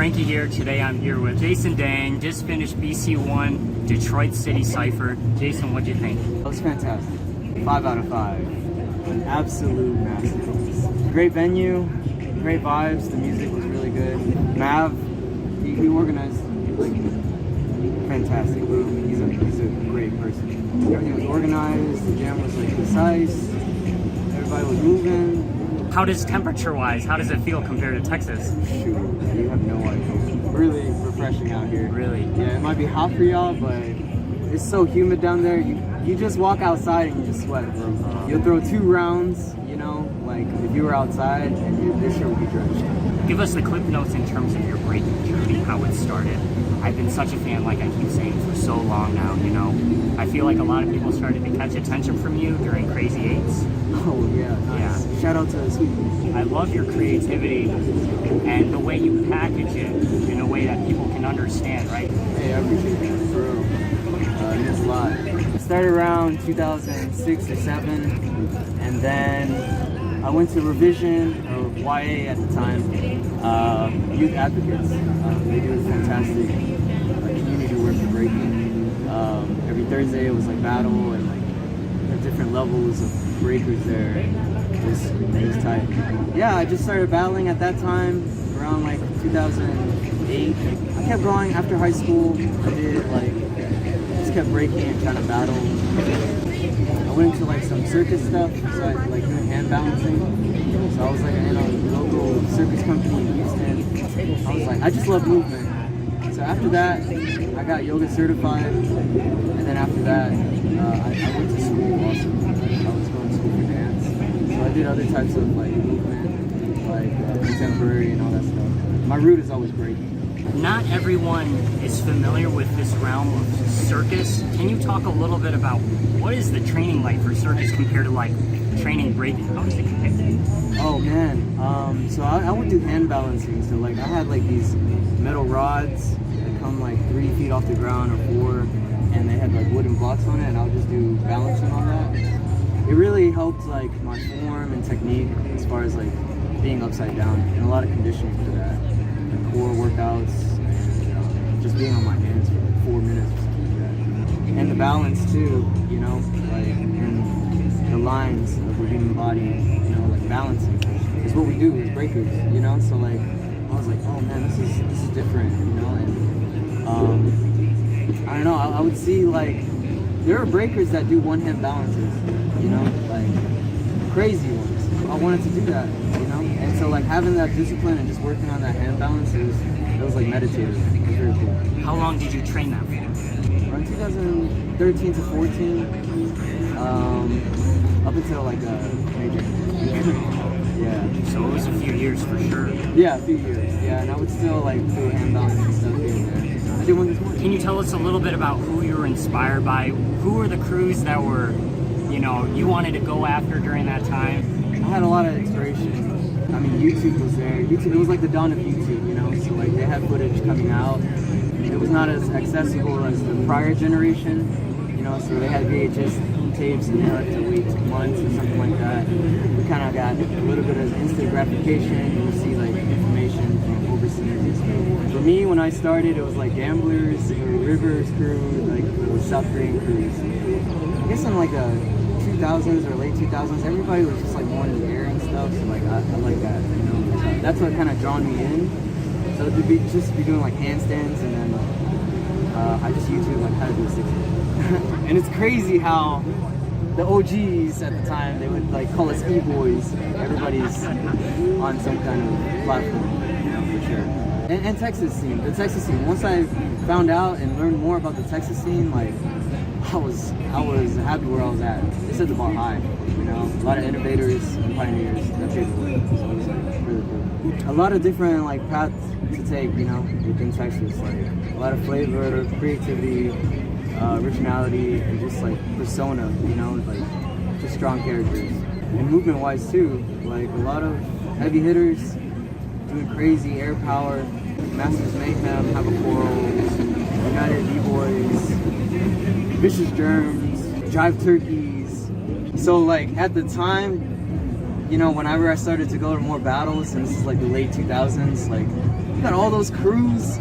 Frankie here. Today I'm here with Jason Dang. Just finished BC1 Detroit City Cypher. Jason, what'd you think? It was fantastic. 5 out of 5. An absolute masterpiece. Great venue, great vibes. The music was really good. Mav, he organized like fantastic. He's a great person. Everything was organized. The jam was like precise. Everybody was moving. How does temperature-wise, how does it feel compared to Texas? Shoot, you have no idea. Really refreshing out here. Really? Yeah, it might be hot for y'all, but it's so humid down there. You just walk outside and you just sweat, bro. You'll throw 2 rounds, you know, like if you were outside and this shit would be drenched. Give us the clip notes in terms of your breaking journey, how it started. I've been such a fan, like I keep saying, for so long now, you know. I feel like a lot of people started to catch attention from you during Crazy 8s. Oh yeah, nice. Yeah. Shout out to Sweet. I love your creativity and the way you package it in a way that people can understand, right? Hey, I appreciate that, for real. It means a lot. I started around 2006 or 7, and then I went to Revision, or YA at the time, Youth Advocates. They do fantastic community work for breaking. Every Thursday it was like battle and like different levels of breakers there. It was tight. Yeah, I just started battling at that time, around like 2008. I kept going after high school. I did like, just kept breaking and trying to battle. I went into like some circus stuff, so I like doing hand balancing. So I was like in a local circus company in Houston. I was like, I just love movement. So after that, I got yoga certified, and then after that, I went to school also. I was going to school for dance. So I did other types of like movement, like contemporary and all that stuff. My route is always breaking. Not everyone is familiar with this realm of circus. Can you talk a little bit about what is the training like for circus compared to like training breaking? How does it compare? Oh man, so I would do hand balancing. So like I had like these metal rods that come like 3 feet off the ground or 4, and they had like wooden blocks on it, and I would just do balancing on that. It really helped like my form and technique as far as like being upside down, and a lot of conditioning for that. Like core workouts, and just being on my hands for like 4 minutes just to keep that. And the balance too, you know, like and the lines of the human body, you know, like balancing is what we do as breakers, you know. So like I was like, oh man, this is different, you know. And I don't know, I would see like there are breakers that do one-hand balances, you know, like crazy ones. I wanted to do that, you know. And so like having that discipline and just working on that hand balance, it was like meditative. It was very cool. How long did you train that for? Around 2013 to 14, up until like major. Yeah. So it was a few years for sure. Yeah, a few years. Yeah, and I would still like do hand balance and stuff here and there. I did one this morning. Can you tell us a little bit about who you were inspired by? Who were the crews that were, you know, you wanted to go after during that time? I had a lot of inspiration. I mean, YouTube was there. YouTube, it was like the dawn of YouTube, you know. So like they had footage coming out. It was not as accessible as the prior generation, you know. So they had VHS tapes and you had to wait 2 months or something like that. We kind of got a little bit of instant gratification. You see like information from overseas and stuff. For me, when I started, it was like Gamblers, Rivers crew, like the South Korean crews. I guess in like the 2000s or late 2000s, everybody was just like more in the air and stuff. So like I like that, you know. So that's what kind of drawn me in. So to be doing like handstands, and then I just YouTube like how to do a 60. And it's crazy how the OGs at the time, they would like call us e-boys. Everybody's on some kind of platform, you know, for sure. And Texas scene, the Texas scene. Once I found out and learned more about the Texas scene, like I was happy where I was at. They set the bar high, you know. A lot of innovators and pioneers that paved the way. So it was like really cool. A lot of different like paths to take, you know, within Texas. Like a lot of flavor, creativity, originality, and just like persona, you know, like just strong characters. And movement-wise too, like a lot of heavy hitters doing crazy air power. Masters Mayhem, Have a Quarrel, United B-Boys, Vicious Germs, Jive Turkeys. So like at the time, you know, whenever I started to go to more battles, and this is like the late 2000s, like got all those crews,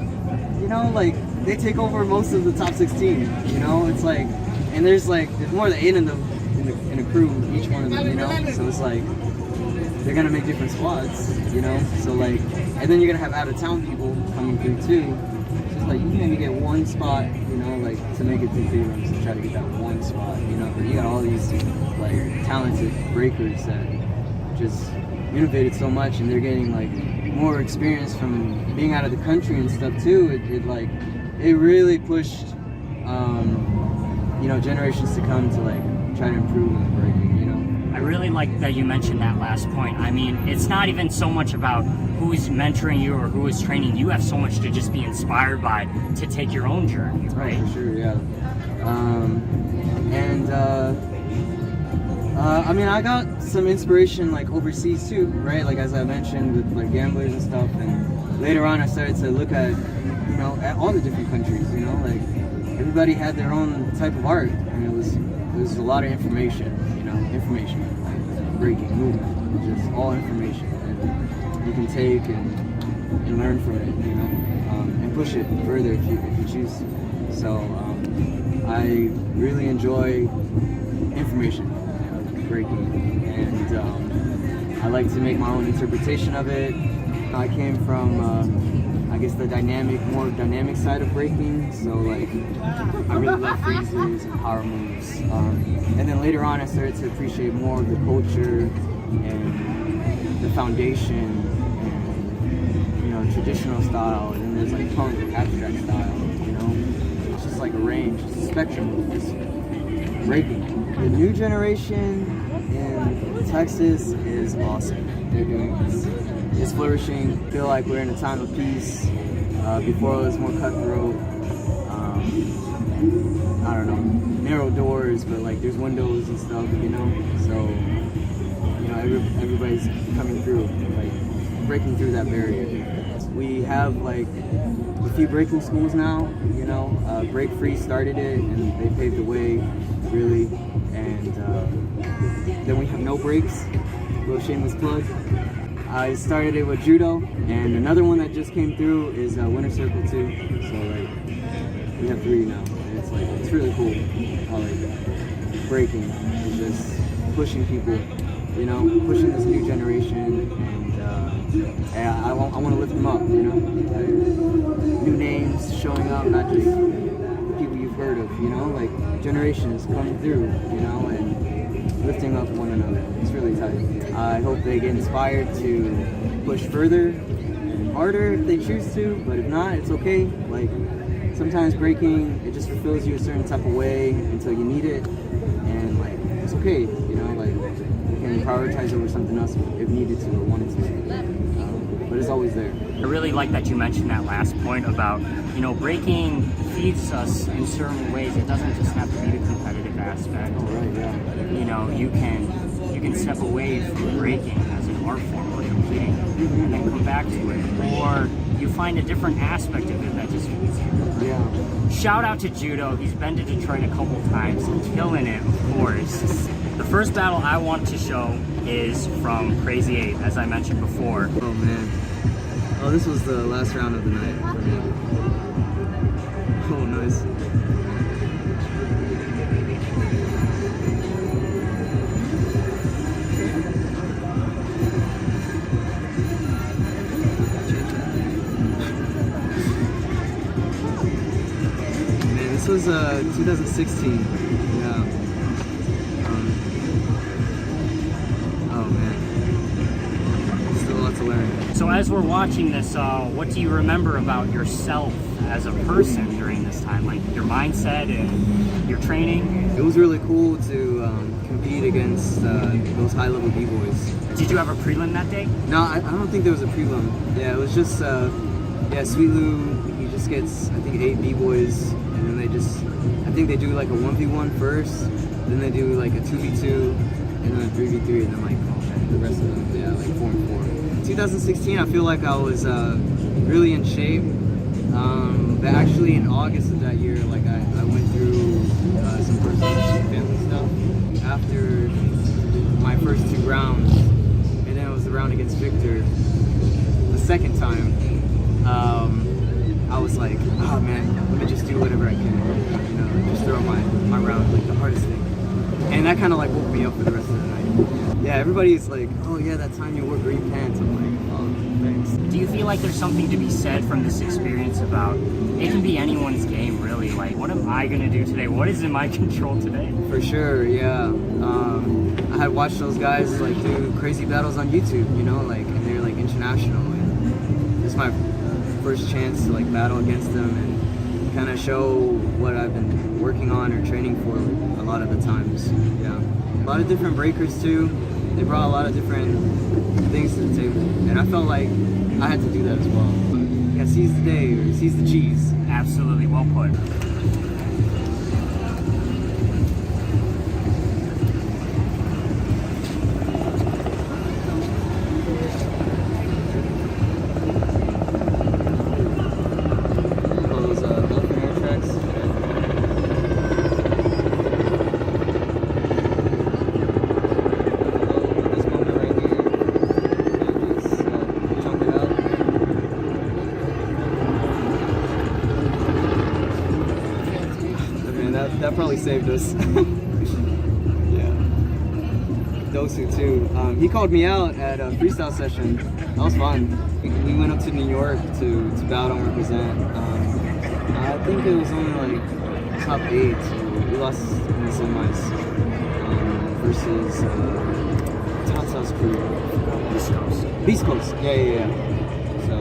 you know, like they take over most of the top 16. You know, it's like, and there's more than 8 in a crew, each one of them. You know, so it's like they're gonna make different squads. You know, so like, and then you're gonna have out of town people coming through too. So it's like you can maybe get one spot, you know, like to make it through prelims and try to get that one spot. You know, but you got all these like talented breakers that just innovated so much, and they're getting like more experience from being out of the country and stuff too. It really pushed you know, generations to come to like try to improve in breaking, you know. I really like that you mentioned that last point. I mean, it's not even so much about who is mentoring you or who is training. You have so much to just be inspired by to take your own journey, right? For sure, yeah. I mean, I got some inspiration like overseas too, right? Like as I mentioned with like gamblers and stuff, and later on I started to look at, you know, at all the different countries, you know, like everybody had their own type of art, and it was a lot of information, you know, like breaking, movement, just all information that you can take and learn from it, you know, and push it further if you choose to. So I really enjoy information, breaking, and I like to make my own interpretation of it. I came from I guess the more dynamic side of breaking, so like I really love freezes and power moves, and then later on I started to appreciate more of the culture and the foundation and, you know, traditional style, and then there's like punk abstract style, you know. It's just like a range, it's a spectrum of just breaking. The new generation in Texas is awesome. They're doing this. It's flourishing. I feel like we're in a time of peace. Before it was more cutthroat. I don't know, narrow doors, but like there's windows and stuff, you know. So, you know, everybody's coming through, like breaking through that barrier. We have like a few breaking schools now, you know. Break Free started it, and they paved the way, really. And then we have No Breaks, little shameless plug. I started it with judo, and another one that just came through is Winter Circle too. So like we have 3 now, and it's really cool. How like breaking is just pushing people, you know, pushing this new generation, and I want to lift them up, you know. Like, new names showing up, not just the people you've heard of, you know, like generations coming through, you know, and lifting up one another. It's really tight. I hope they get inspired to push further and harder if they choose to, but if not, it's okay. Like sometimes breaking, it just fulfills you a certain type of way until you need it, and like it's okay, you know, like you can prioritize over something else if needed to or wanted to, but it's always there. I really like that you mentioned that last point about, you know, breaking feeds us in certain ways. It doesn't just have to be the competitive aspect. Oh, right, yeah. You know, you can step away from breaking as an art form or competing, and then come back to it, or you find a different aspect of it that just feeds you. Yeah. Shout out to judo. He's been to Detroit a couple times and killing it, of course. The first battle I want to show is from Crazy 8, as I mentioned before. Oh man. Oh, this was the last round of the night for me. Oh, nice. Man, this was 2016. Yeah. Oh man. Still a lot to learn. So as we're watching this, what do you remember about yourself as a person during this time? Like your mindset and your training? It was really cool to compete against those high-level b-boys. Did you have a prelim that day? No, I don't think there was a prelim. Yeah, it was just, Sweet Lou, he just gets, I think, 8 b-boys, and then I think they do like a 1v1 first, then they do like a 2v2, and then a 3v3, and then like the rest of them, yeah, like 4 and 4. 2016, I feel like I was really in shape. But actually in August of that year, like I went through some personal family stuff after my first 2 rounds, and then it was the round against Victor the second time. I was like, oh man, let me just do whatever I can, you know, just throw my round, like the hardest thing. And that kind of like woke me up for the rest of the night. Yeah, everybody's like, oh yeah, that time you wore green pants. I'm like, oh, thanks. Do you feel like there's something to be said from this experience about, it can be anyone's game really, like what am I gonna do today? What is in my control today? For sure, yeah. I had watched those guys like do crazy battles on YouTube, you know, like, and they're like international, and this is my first chance to like battle against them and kind of show what I've been working on or training for a lot of the times. Yeah, a lot of different breakers too. They brought a lot of different things to the table, and I felt like I had to do that as well. Yeah, seize the day or seize the cheese. Absolutely, well put. That probably saved us. Yeah. Dosu too. He called me out at a freestyle session. That was fun. We went up to New York to battle and represent. I think it was only like top 8. So we lost in the semis versus Tata's crew. East Coast. Beast Coast. Yeah. So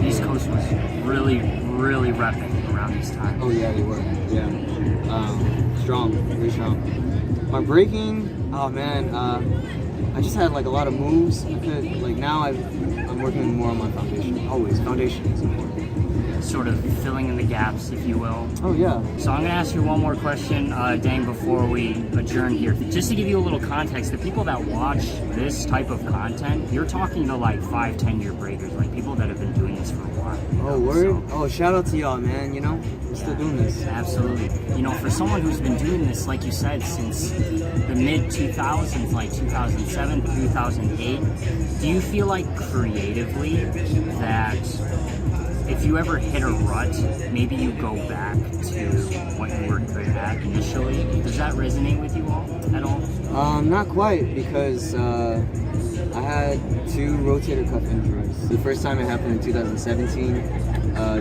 East Coast was really repping around these times. Oh yeah, they were. Yeah. Strong, very strong. My breaking, oh man, I just had like a lot of moves. I could like now I'm working more on my foundation. Always, foundation is important. Sort of filling in the gaps, if you will. Oh yeah. So I'm gonna ask you one more question, Dang, before we adjourn here. Just to give you a little context, the people that watch this type of content, you're talking to like 5-10 year breakers, like people that have been doing this for a while. Oh word. Oh, shout out to y'all, man. You know, we're still doing this. Absolutely. You know, for someone who's been doing this, like you said, since the mid 2000s, like 2007, 2008, do you feel like creatively that if you ever hit a rut, maybe you go back to what you were good at initially? Does that resonate with you all at all? Not quite, because I had 2 rotator cuff injuries. The first time it happened in 2017.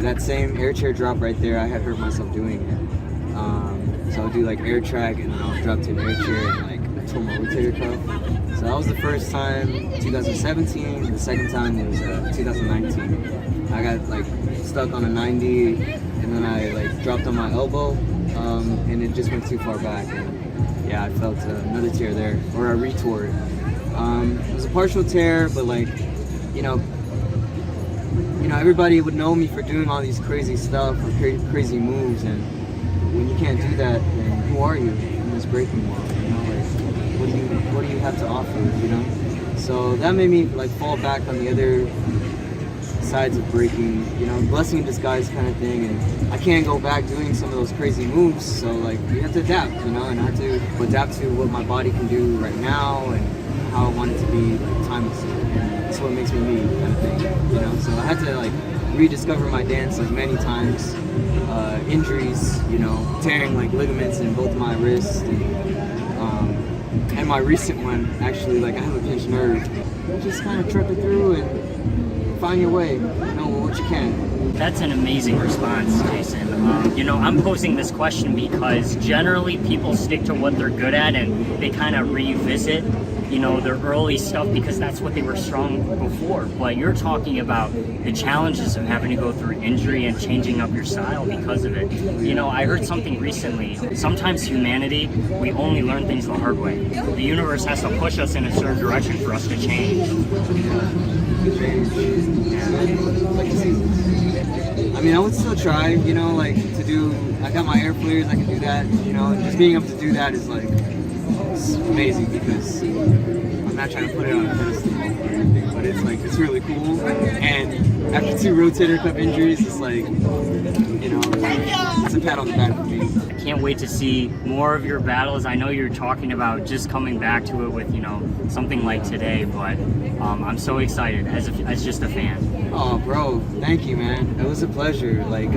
That same air chair drop right there, I had hurt myself doing it. So I'll do like air track and then I'll drop to an air chair and like I tore my rotator cuff. So that was the first time, 2017. The second time was 2019. I got like stuck on a 90 and then I like dropped on my elbow and it just went too far back. And yeah, I felt another tear there, or I retore it. It was a partial tear, but like, you know, everybody would know me for doing all these crazy stuff or crazy moves, and when you can't do that, then who are you in this breaking world? You know, like what do you have to offer? You know, so that made me like fall back on the other sides of breaking. You know, blessing in disguise kind of thing, and I can't go back doing some of those crazy moves. So like you have to adapt, you know, and I have to adapt to what my body can do right now and how I want it to be like timelessly. That's what makes me me, kind of thing, you know. So I had to like rediscover my dance like many times. Injuries, you know, tearing like ligaments in both my wrists, and my recent one actually, like I have a pinched nerve. Just kind of truck it through and find your way, you know, what you can. That's an amazing response, Jason. You know, I'm posing this question because generally people stick to what they're good at and they kind of revisit, you know, their early stuff because that's what they were strong before. But you're talking about the challenges of having to go through injury and changing up your style because of it. You know, I heard something recently. Sometimes humanity, we only learn things the hard way. The universe has to push us in a certain direction for us to change. Like the seasons. I mean, I would still try, you know, like to do, I got my air flares, I can do that, you know, and just being able to do that is like was amazing because I'm not trying to put it on a pedestal or anything, but it's like it's really cool. And after 2 rotator cuff injuries, it's like, you know, it's a pat on the back for me. Can't wait to see more of your battles. I know you're talking about just coming back to it with, you know, something like today, but I'm so excited as just a fan. Oh, bro, thank you, man. It was a pleasure. Like,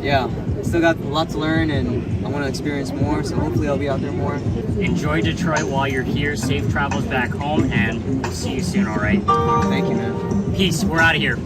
yeah, still got a lot to learn, and I want to experience more. So hopefully, I'll be out there more. Enjoy Detroit while you're here. Safe travels back home, and we'll see you soon. All right. Thank you, man. Peace. We're out of here.